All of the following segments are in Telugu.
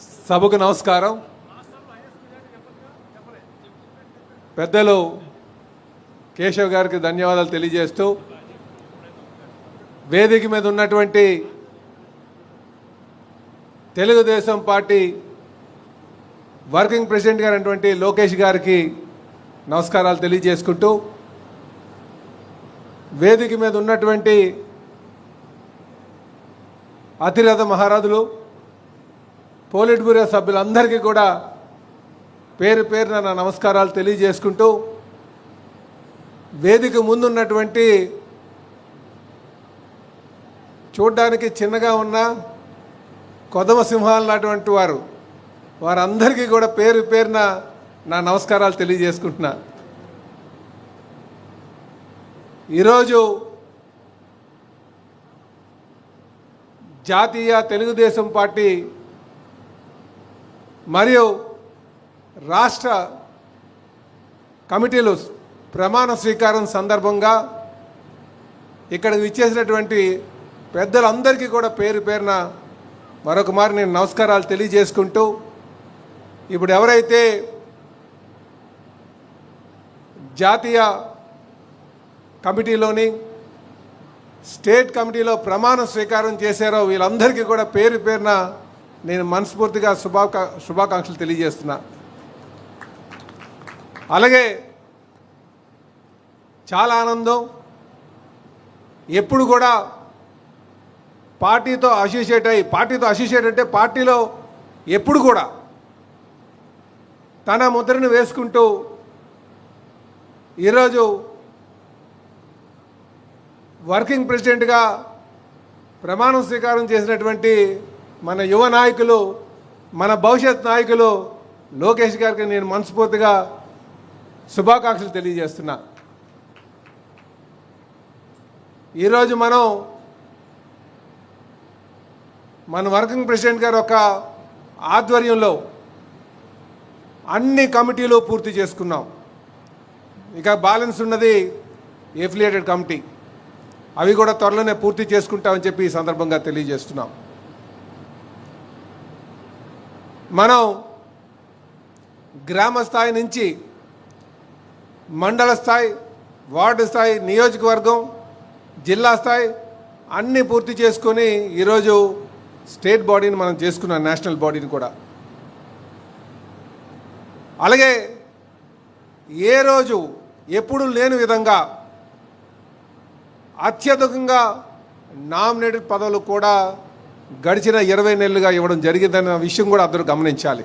సభకు నమస్కారం. పెద్దలు కేశవ్ గారికి ధన్యవాదాలు తెలియజేస్తూ, వేదిక మీద ఉన్నటువంటి తెలుగుదేశం పార్టీ వర్కింగ్ ప్రెసిడెంట్ గారైనటువంటి లోకేష్ గారికి నమస్కారాలు తెలియజేసుకుంటూ, వేదిక మీద ఉన్నటువంటి అతిరథ మహారాజులు, పోలిట్ బ్యూరో సభ్యులందరికీ కూడా పేరు పేరున నా నమస్కారాలు తెలియజేసుకుంటూ, వేదిక ముందున్నటువంటి చూడ్డానికి చిన్నగా ఉన్న కొదమ సింహాలు లాంటి వారందరికీ కూడా పేరు పేరున నా నమస్కారాలు తెలియజేసుకుంటున్నా. ఈరోజు జాతీయ తెలుగుదేశం పార్టీ మరియు రాష్ట్ర కమిటీలు ప్రమాణ స్వీకారం సందర్భంగా ఇక్కడికి విచ్చేసినటువంటి పెద్దలందరికీ కూడా పేరు పేరున మరొక మారు నేను నమస్కారాలు తెలియజేసుకుంటూ, ఇప్పుడు ఎవరైతే జాతీయ కమిటీలోని స్టేట్ కమిటీలో ప్రమాణ స్వీకారం చేశారో వీళ్ళందరికీ కూడా పేరు పేరున నేను మనస్ఫూర్తిగా శుభాకాంక్షలు తెలియజేస్తున్నా. అలాగే చాలా ఆనందం, ఎప్పుడు కూడా పార్టీతో అసోసియేట్ అంటే పార్టీలో ఎప్పుడు కూడా తన ముద్రను వేసుకుంటూ ఈరోజు వర్కింగ్ ప్రెసిడెంట్గా ప్రమాణ స్వీకారం చేసినటువంటి మన యువ నాయకులు, మన భవిష్యత్ నాయకులు లోకేష్ గారికి నేను మనస్ఫూర్తిగా శుభాకాంక్షలు తెలియజేస్తున్నా. ఈరోజు మన వర్కింగ్ ప్రెసిడెంట్ గారు ఒక ఆధ్వర్యంలో అన్ని కమిటీలు పూర్తి చేసుకున్నాం. ఇక బ్యాలెన్స్ ఉన్నది ఎఫిలియేటెడ్ కమిటీ, అవి కూడా త్వరలోనే పూర్తి చేసుకుంటామని చెప్పి ఈ సందర్భంగా తెలియజేస్తున్నాం. మనం గ్రామ స్థాయి నుంచి మండల స్థాయి, వార్డు స్థాయి, నియోజకవర్గం, జిల్లా స్థాయి అన్నీ పూర్తి చేసుకొని ఈరోజు స్టేట్ బాడీని మనం చేసుకున్నాం, నేషనల్ బాడీని కూడా. అలాగే ఏ రోజు ఎప్పుడు లేని విధంగా అత్యధికంగా నామినేటెడ్ పదవులు కూడా గడిచిన 20 నెలలుగా ఇవ్వడం జరిగిందన్న విషయం కూడా అందరూ గమనించాలి.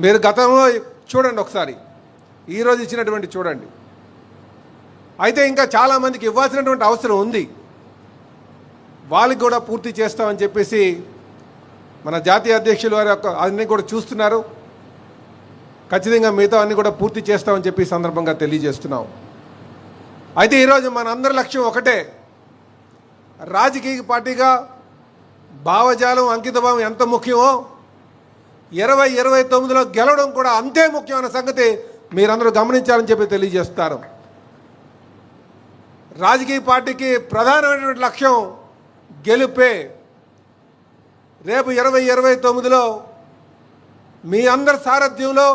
మీరు గతంలో చూడండి, ఒకసారి ఈరోజు ఇచ్చినటువంటి చూడండి. అయితే ఇంకా చాలామందికి ఇవ్వాల్సినటువంటి అవసరం ఉంది, వాళ్ళకి కూడా పూర్తి చేస్తామని చెప్పేసి మన జాతీయ అధ్యక్షులు వారి యొక్క అన్నీ కూడా చూస్తున్నారు. ఖచ్చితంగా మిగతా అన్నీ కూడా పూర్తి చేస్తామని చెప్పి ఈ సందర్భంగా తెలియజేస్తున్నాం. అయితే ఈరోజు మన అందరి లక్ష్యం ఒకటే, రాజకీయ పార్టీగా భావజాలం, అంకితభావం ఎంత ముఖ్యమో 2029లో గెలవడం కూడా అంతే ముఖ్యమైన సంగతి మీరందరూ గమనించాలని చెప్పి తెలియజేస్తారు. రాజకీయ పార్టీకి ప్రధానమైనటువంటి లక్ష్యం గెలుపే. రేపు 2029లో మీ అందరి సారథ్యంలో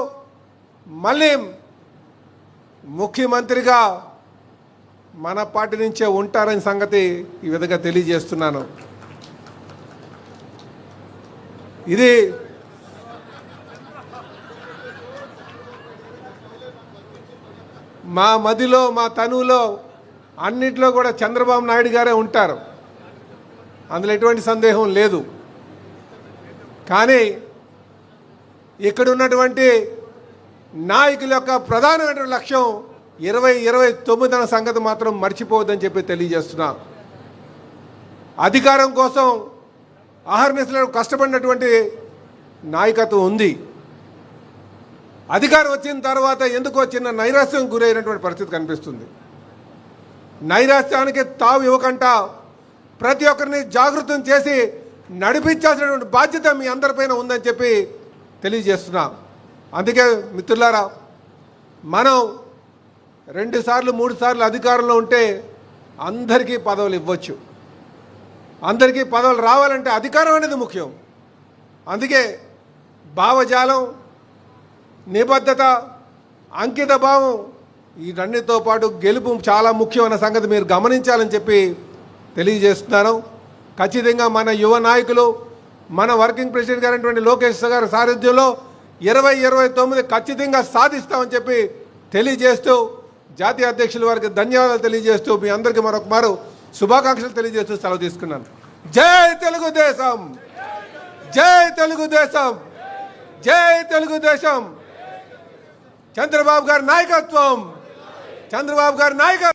మళ్ళీ ముఖ్యమంత్రిగా మన పార్టీ నుంచే ఉంటారని సంగతి ఈ విధంగా తెలియజేస్తున్నాను. ఇది మా మదిలో, మా తనువులో అన్నిట్లో కూడా చంద్రబాబు నాయుడు గారే ఉంటారు, అందులో ఎటువంటి సందేహం లేదు. కానీ ఇక్కడ ఉన్నటువంటి నాయకుల యొక్క ప్రధానమైనటువంటి లక్ష్యం 2029 అన్న సంగతి మాత్రం మర్చిపోవద్దని చెప్పి తెలియజేస్తున్నా. అధికారం కోసం అహర్నిశలు కష్టపడినటువంటి నాయకత్వం ఉంది. అధికారం వచ్చిన తర్వాత ఎందుకో చిన్న నైరాశ్యం గురైనటువంటి పరిస్థితి కనిపిస్తుంది. నైరాశ్యానికి తావు ఇవ్వకుండా ప్రతి ఒక్కరిని జాగృతం చేసి నడిపించాల్సినటువంటి బాధ్యత మీ అందరిపైన ఉందని చెప్పి తెలియజేస్తున్నా. అందుకే మిత్రులారా, మనం 2 సార్లు 3 సార్లు అధికారంలో ఉంటే అందరికీ పదవులు ఇవ్వచ్చు. అందరికీ పదవులు రావాలంటే అధికారం అనేది ముఖ్యం. అందుకే భావజాలం, నిబద్ధత, అంకిత భావం ఈ రెండింటితో పాటు గెలుపు చాలా ముఖ్యమైన సంగతి మీరు గమనించాలని చెప్పి తెలియజేస్తున్నాను. ఖచ్చితంగా మన యువ నాయకులు, మన వర్కింగ్ ప్రెసిడెంట్ గారైనటువంటి లోకేష్ గారి సారథ్యంలో 2029 ఖచ్చితంగా సాధిస్తామని చెప్పి తెలియజేస్తూ, జాతీయ అధ్యక్షుల వారికి ధన్యవాదాలు తెలియజేస్తూ, మీ అందరికీ మరొకమారు శుభాకాంక్షలు తెలియజేస్తూ సెలవు తీసుకున్నాను. జై తెలుగుదేశం, జై తెలుగుదేశం, జై తెలుగుదేశం. చంద్రబాబు గారి నాయకత్వం, చంద్రబాబు గారి నాయకత్వం.